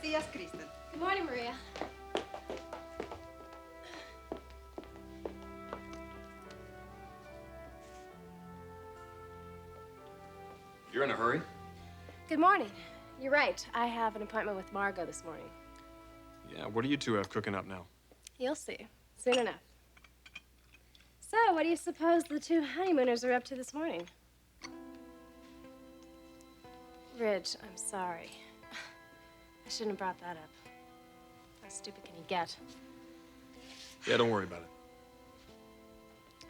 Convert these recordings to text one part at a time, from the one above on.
días, Kristen. Good morning, Maria. You're in a hurry? Good morning. You're right. I have an appointment with Margo this morning. Yeah, what do you two have cooking up now? You'll see. Soon enough. So, what do you suppose the two honeymooners are up to this morning? Ridge, I'm sorry. I shouldn't have brought that up. How stupid can you get? Yeah, don't worry about it.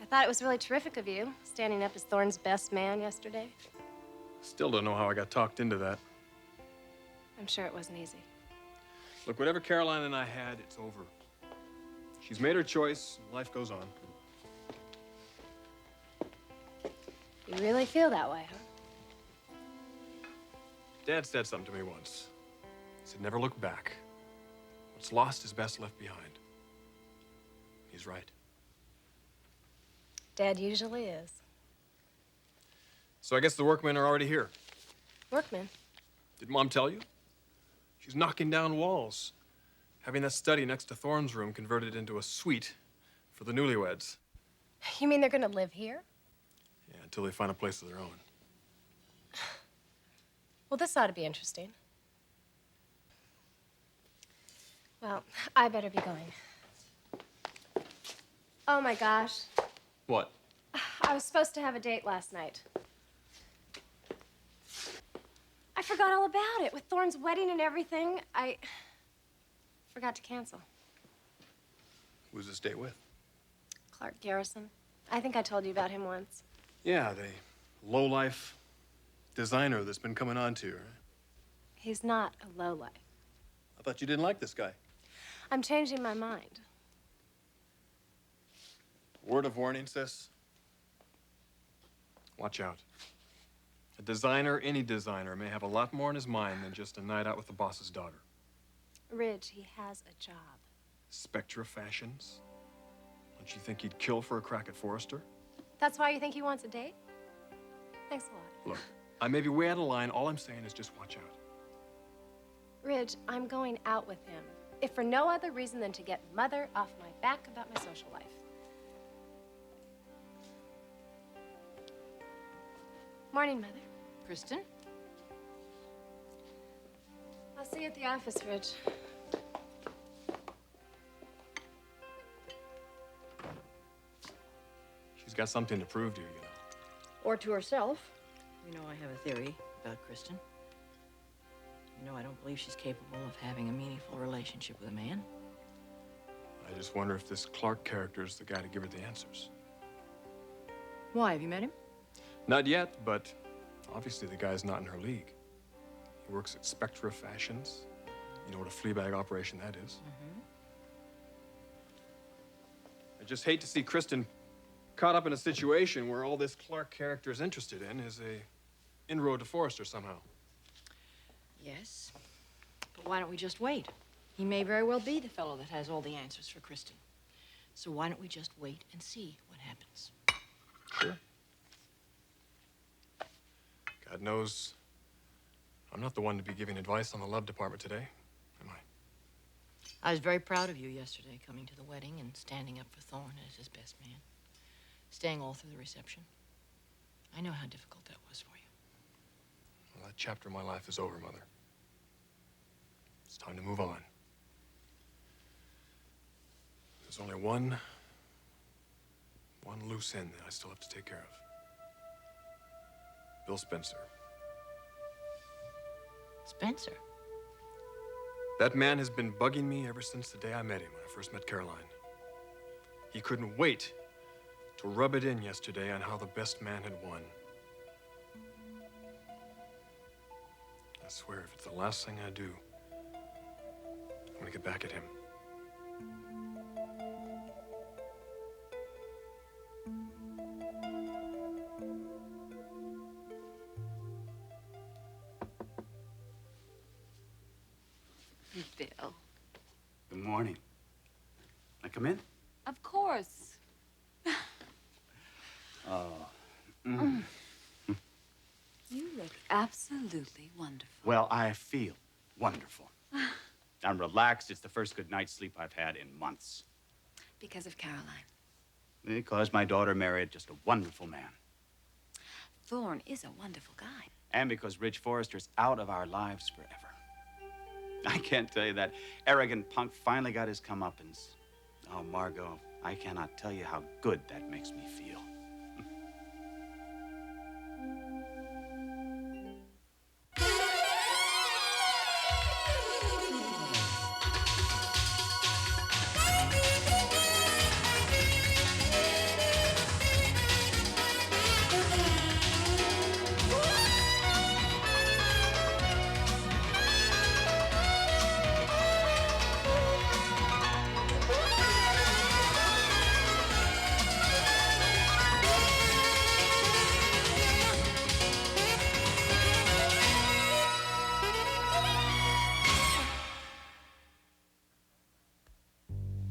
I thought it was really terrific of you, standing up as Thorne's best man yesterday. Still don't know how I got talked into that. I'm sure it wasn't easy. Look, whatever Caroline and I had, it's over. She's made her choice, and life goes on. You really feel that way, huh? Dad said something to me once. He said, never look back. What's lost is best left behind. He's right. Dad usually is. So I guess the workmen are already here. Workman? Did Mom tell you? She's knocking down walls, having that study next to Thorne's room converted into a suite for the newlyweds. You mean they're gonna live here? Yeah, until they find a place of their own. Well, this ought to be interesting. Well, I better be going. Oh my gosh. What? I was supposed to have a date last night. I forgot all about it. With Thorne's wedding and everything, I forgot to cancel. Who's this date with? Clarke Garrison. I think I told you about him once. Yeah, the low-life designer that's been coming on to you, right? He's not a lowlife. I thought you didn't like this guy. I'm changing my mind. Word of warning, sis. Watch out. A designer, any designer, may have a lot more in his mind than just a night out with the boss's daughter. Ridge, he has a job. Spectra Fashions? Don't you think he'd kill for a crack at Forrester? That's why you think he wants a date? Thanks a lot. Look, I may be way out of line. All I'm saying is just watch out. Ridge, I'm going out with him, if for no other reason than to get Mother off my back about my social life. Morning, Mother. Kristen? I'll see you at the office, Ridge. She's got something to prove to you, you know. Or to herself. You know, I have a theory about Kristen. You know, I don't believe she's capable of having a meaningful relationship with a man. I just wonder if this Clarke character is the guy to give her the answers. Why? Have you met him? Not yet, but obviously the guy's not in her league. He works at Spectra Fashions. You know what a Fleabag operation that is. Mm-hmm. I just hate to see Kristen caught up in a situation where all this Clarke character is interested in is a inroad to Forrester somehow. Yes. But why don't we just wait? He may very well be the fellow that has all the answers for Kristen. So why don't we just wait and see what happens? Sure. God knows I'm not the one to be giving advice on the love department today, am I? I was very proud of you yesterday, coming to the wedding and standing up for Thorne as his best man. Staying all through the reception. I know how difficult that was for you. Well, that chapter of my life is over, Mother. It's time to move on. There's only one loose end that I still have to take care of. Bill Spencer. Spencer? That man has been bugging me ever since the day I met him when I first met Caroline. He couldn't wait to rub it in yesterday on how the best man had won. I swear, if it's the last thing I do, I'm gonna get back at him. Bill. Good morning. Can I come in? Of course. You look absolutely wonderful. Well, I feel wonderful. I'm relaxed. It's the first good night's sleep I've had in months. Because of Caroline. Because my daughter married just a wonderful man. Thorne is a wonderful guy. And because Ridge Forrester's out of our lives forever. I can't tell you that arrogant punk finally got his comeuppance. Oh, Margot, I cannot tell you how good that makes me feel.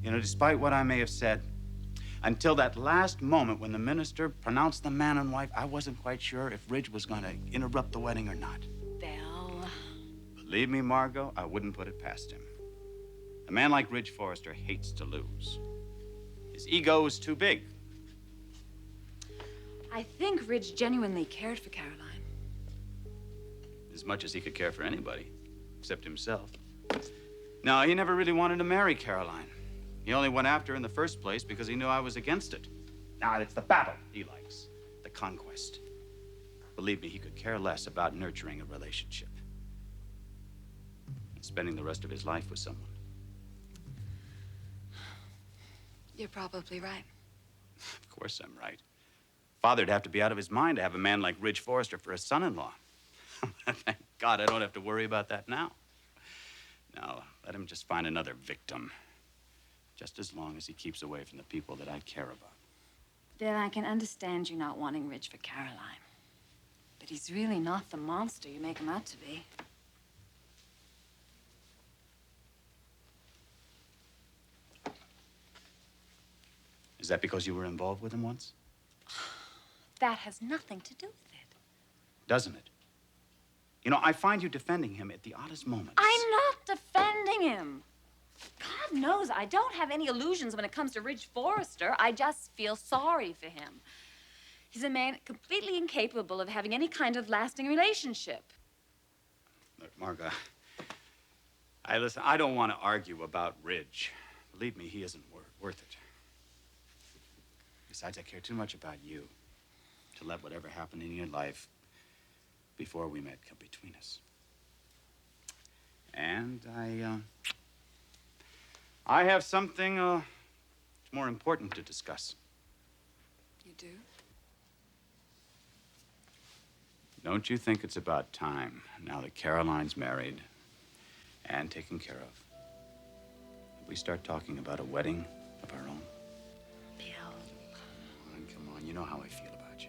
You know, despite what I may have said, until that last moment when the minister pronounced them man and wife, I wasn't quite sure if Ridge was going to interrupt the wedding or not. Bill. Believe me, Margot, I wouldn't put it past him. A man like Ridge Forrester hates to lose. His ego is too big. I think Ridge genuinely cared for Caroline. As much as he could care for anybody, except himself. No, he never really wanted to marry Caroline. He only went after her in the first place because he knew I was against it. Now, it's the battle he likes, the conquest. Believe me, he could care less about nurturing a relationship and spending the rest of his life with someone. You're probably right. Of course I'm right. Father'd have to be out of his mind to have a man like Ridge Forrester for a son-in-law. Thank God I don't have to worry about that now. No, let him just find another victim. Just as long as he keeps away from the people that I care about. Bill, I can understand you not wanting Ridge for Caroline. But he's really not the monster you make him out to be. Is that because you were involved with him once? That has nothing to do with it. Doesn't it? You know, I find you defending him at the oddest moments. I'm not defending him. God knows I don't have any illusions when it comes to Ridge Forrester. I just feel sorry for him. He's a man completely incapable of having any kind of lasting relationship. Look, Margo, listen, I don't want to argue about Ridge. Believe me, he isn't worth it. Besides, I care too much about you to let whatever happened in your life before we met come between us. And I have something more important to discuss. You do? Don't you think it's about time, now that Caroline's married and taken care of, that we start talking about a wedding of our own? Bill. Come on, you know how I feel about you.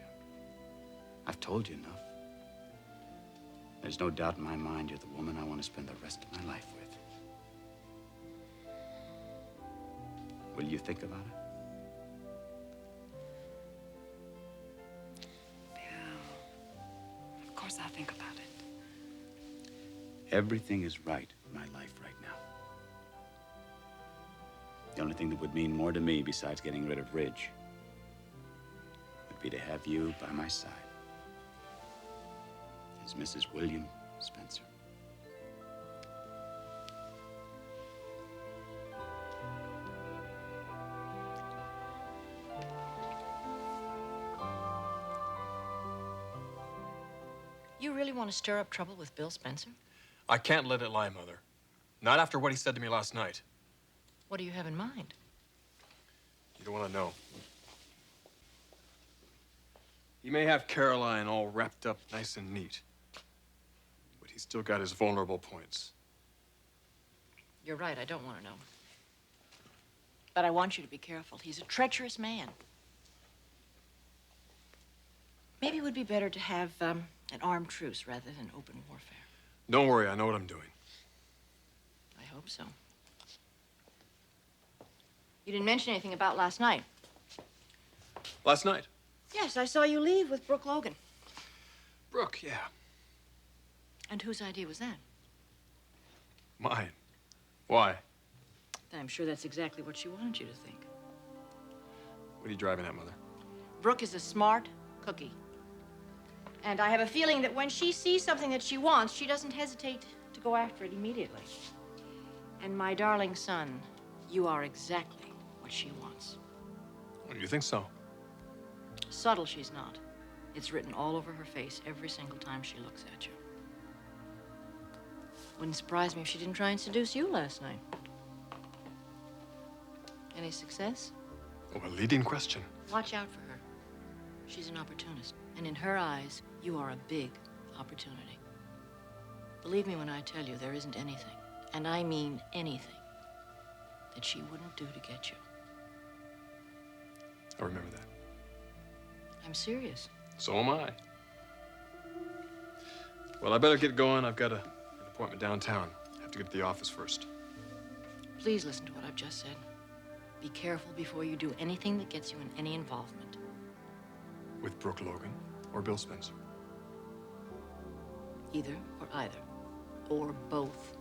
I've told you enough. There's no doubt in my mind you're the woman I want to spend the rest of my life with. Will you think about it? Bill. Of course I'll think about it. Everything is right in my life right now. The only thing that would mean more to me besides getting rid of Ridge would be to have you by my side as Mrs. William Spencer. You really want to stir up trouble with Bill Spencer? I can't let it lie, Mother. Not after what he said to me last night. What do you have in mind? You don't want to know. He may have Caroline all wrapped up nice and neat, but he's still got his vulnerable points. You're right, I don't want to know. But I want you to be careful. He's a treacherous man. Maybe it would be better to have an armed truce rather than open warfare. Don't worry, I know what I'm doing. I hope so. You didn't mention anything about last night. Last night? Yes, I saw you leave with Brooke Logan. Brooke, yeah. And whose idea was that? Mine. Why? I'm sure that's exactly what she wanted you to think. What are you driving at, Mother? Brooke is a smart cookie. And I have a feeling that when she sees something that she wants, she doesn't hesitate to go after it immediately. And my darling son, you are exactly what she wants. Well, do you think so? Subtle she's not. It's written all over her face every single time she looks at you. Wouldn't surprise me if she didn't try and seduce you last night. Any success? Oh, a leading question. Watch out for her. She's an opportunist. And in her eyes, you are a big opportunity. Believe me when I tell you there isn't anything, and I mean anything, that she wouldn't do to get you. I remember that. I'm serious. So am I. Well, I better get going. I've got an appointment downtown. I have to get to the office first. Please listen to what I've just said. Be careful before you do anything that gets you in any involvement. With Brooke Logan or Bill Spencer? Either or either. Or both.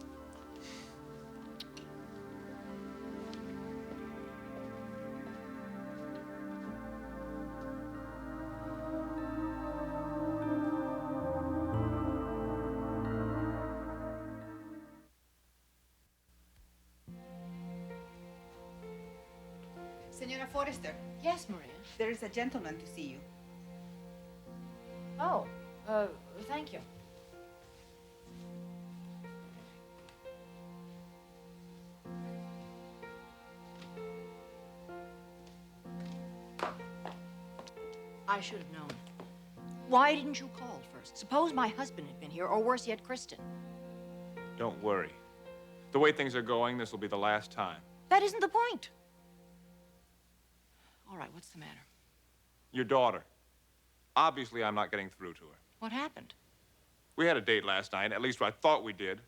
Senora Forrester, Yes, Maria. there is a gentleman to see you. Oh, thank you. I should have known. Why didn't you call first? Suppose my husband had been here, or worse yet, Kristen. Don't worry. The way things are going, this will be the last time. That isn't the point. All right, what's the matter? Your daughter. Obviously, I'm not getting through to her. What happened? We had a date last night, at least I thought we did.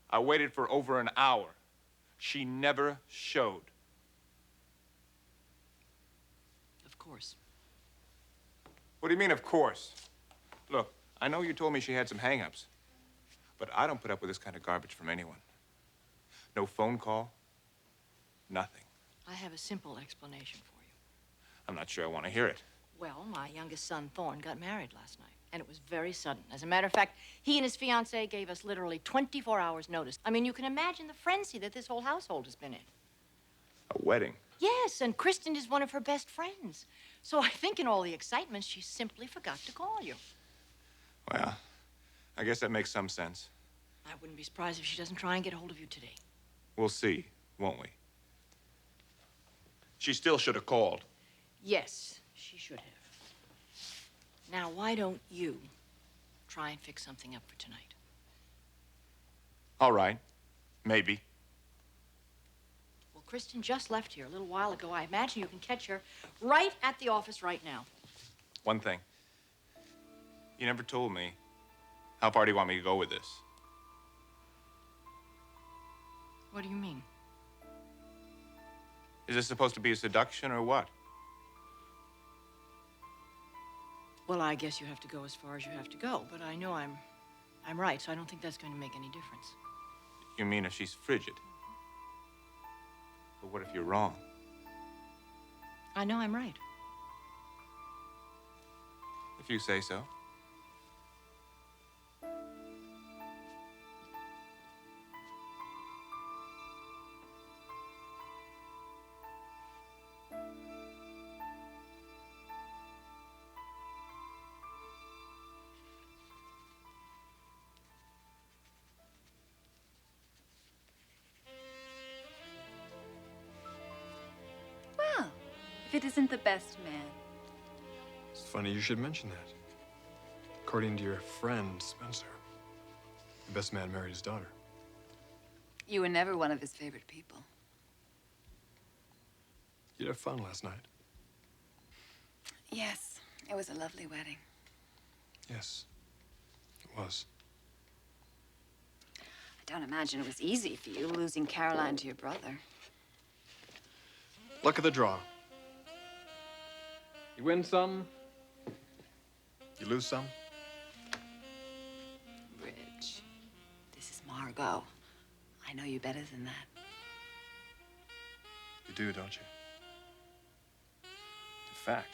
I waited for over an hour. She never showed. Of course. What do you mean, of course? Look, I know you told me she had some hang-ups, but I don't put up with this kind of garbage from anyone. No phone call, nothing. I have a simple explanation for you. I'm not sure I want to hear it. Well, my youngest son, Thorne, got married last night, and it was very sudden. As a matter of fact, he and his fiancée gave us literally 24 hours' notice. I mean, you can imagine the frenzy that this whole household has been in. A wedding? Yes, and Kristen is one of her best friends. So I think in all the excitement, she simply forgot to call you. Well, I guess that makes some sense. I wouldn't be surprised if she doesn't try and get a hold of you today. We'll see, won't we? She still should have called. Yes, she should have. Now, why don't you try and fix something up for tonight? All right, maybe. Well, Kristen just left here a little while ago. I imagine you can catch her right at the office right now. One thing. You never told me. How far do you want me to go with this? What do you mean? Is this supposed to be a seduction or what? Well, I guess you have to go as far as you have to go, but I know I'm right, so I don't think that's going to make any difference. You mean if she's frigid? But what if you're wrong? I know I'm right. If you say so. Well, if it isn't the best man. It's funny you should mention that. According to your friend, Spencer, the best man married his daughter. You were never one of his favorite people. You'd have fun last night. Yes, it was a lovely wedding. Yes, it was. I don't imagine it was easy for you, losing Caroline to your brother. Luck of the draw. You win some, you lose some. Rich, this is Margot. I I know you better than that. You do, don't you? In fact,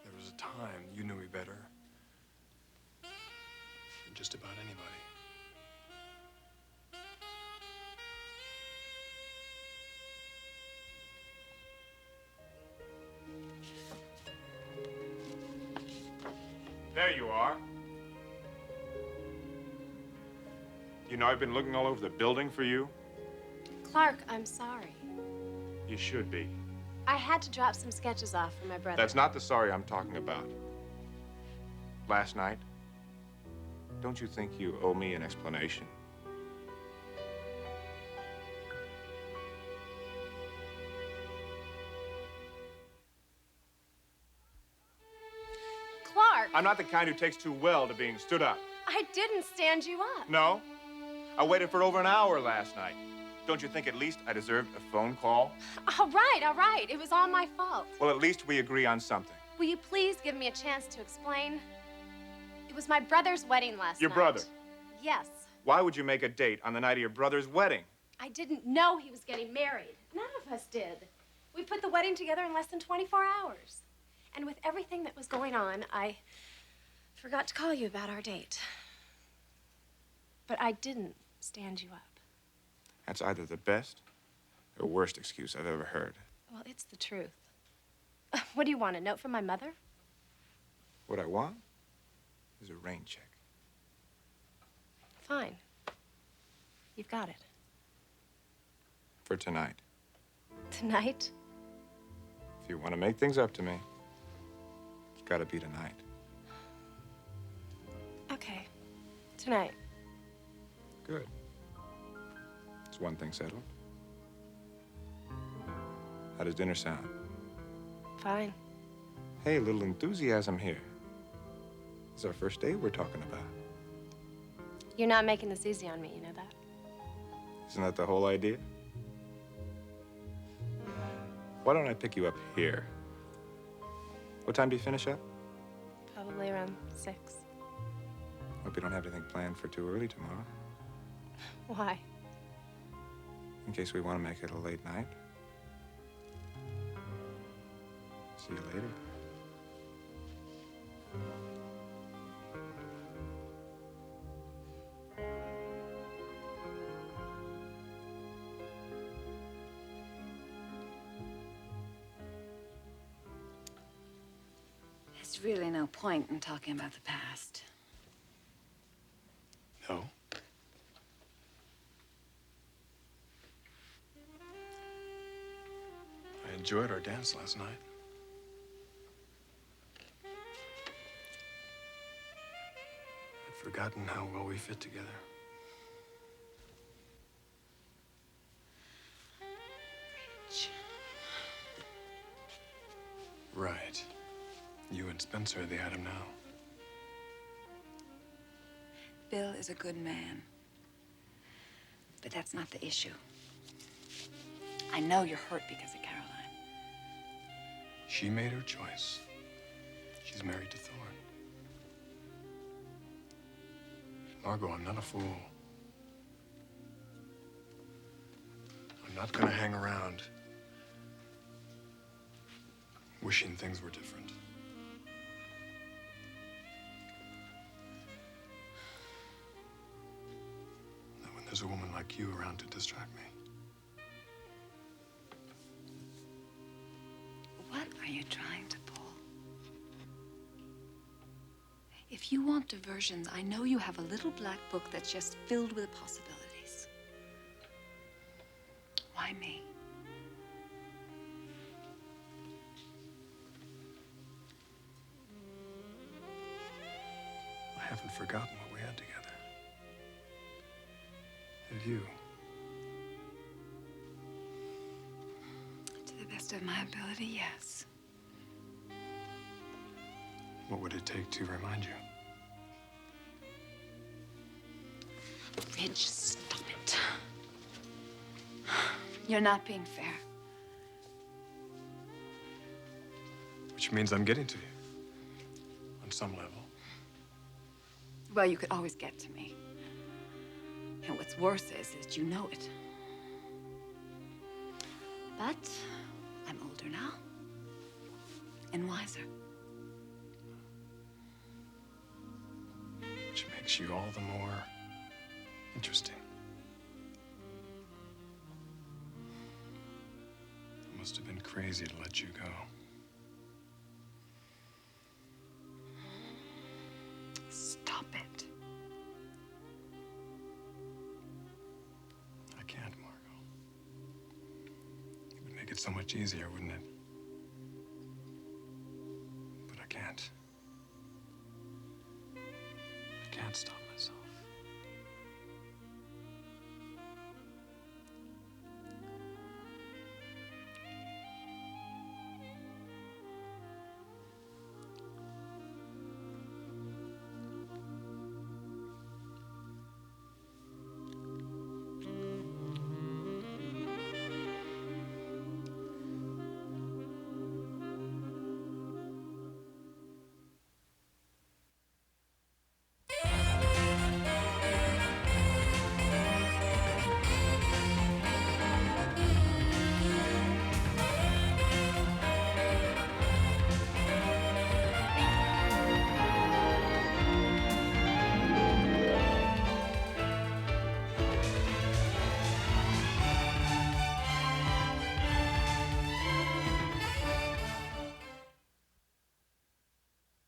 there was a time you knew me better than just about anybody. There you are. You know, I've been looking all over the building for you. Clarke, I'm sorry. You should be. I had to drop some sketches off for my brother. That's not the sorry I'm talking about. Last night, don't you think you owe me an explanation? Clarke! I'm not the kind who takes too well to being stood up. I didn't stand you up. No? I waited for over an hour last night. Don't you think at least I deserved a phone call? All right. It was all my fault. Well, at least we agree on something. Will you please give me a chance to explain? It was my brother's wedding last night. Your brother? Yes. Why would you make a date on the night of your brother's wedding? I didn't know he was getting married. None of us did. We put the wedding together in less than 24 hours. And with everything that was going on, I forgot to call you about our date. But I didn't stand you up. That's either the best or worst excuse I've ever heard. Well, it's the truth. What do you want, a note from my mother? What I want is a rain check. Fine. You've got it. For tonight. Tonight? If you want to make things up to me, it's got to be tonight. Okay. Tonight. Good. It's one thing settled. How does dinner sound? Fine. Hey, a little enthusiasm here. This is our first date we're talking about. You're not making this easy on me, you know that? Isn't that the whole idea? Why don't I pick you up here? What time do you finish up? Probably around 6. Hope you don't have anything planned for too early tomorrow. Why? In case we want to make it a late night. See you later. There's really no point in talking about the past. No? I enjoyed our dance last night. I'd forgotten how well we fit together. Rich. Right. You and Spencer are the item now. Bill is a good man. But that's not the issue. I know you're hurt because of Caroline. She made her choice. She's married to Thorne. Margo, I'm not a fool. I'm not gonna hang around wishing things were different. Not when there's a woman like you around to distract me. What are you trying to pull? If you want diversions, I know you have a little black book that's just filled with possibilities. Why me? I haven't forgotten what we had together. Have you? To the best of my ability, yes. What would it take to remind you? Ridge, stop it. You're not being fair. Which means I'm getting to you. On some level. Well, you could always get to me. And what's worse is that you know it. But I'm older now and wiser. Which makes you all the more interesting. I must have been crazy to let you go. Stop it. I can't, Margot. It would make it so much easier, wouldn't it? But I can't. I can't stop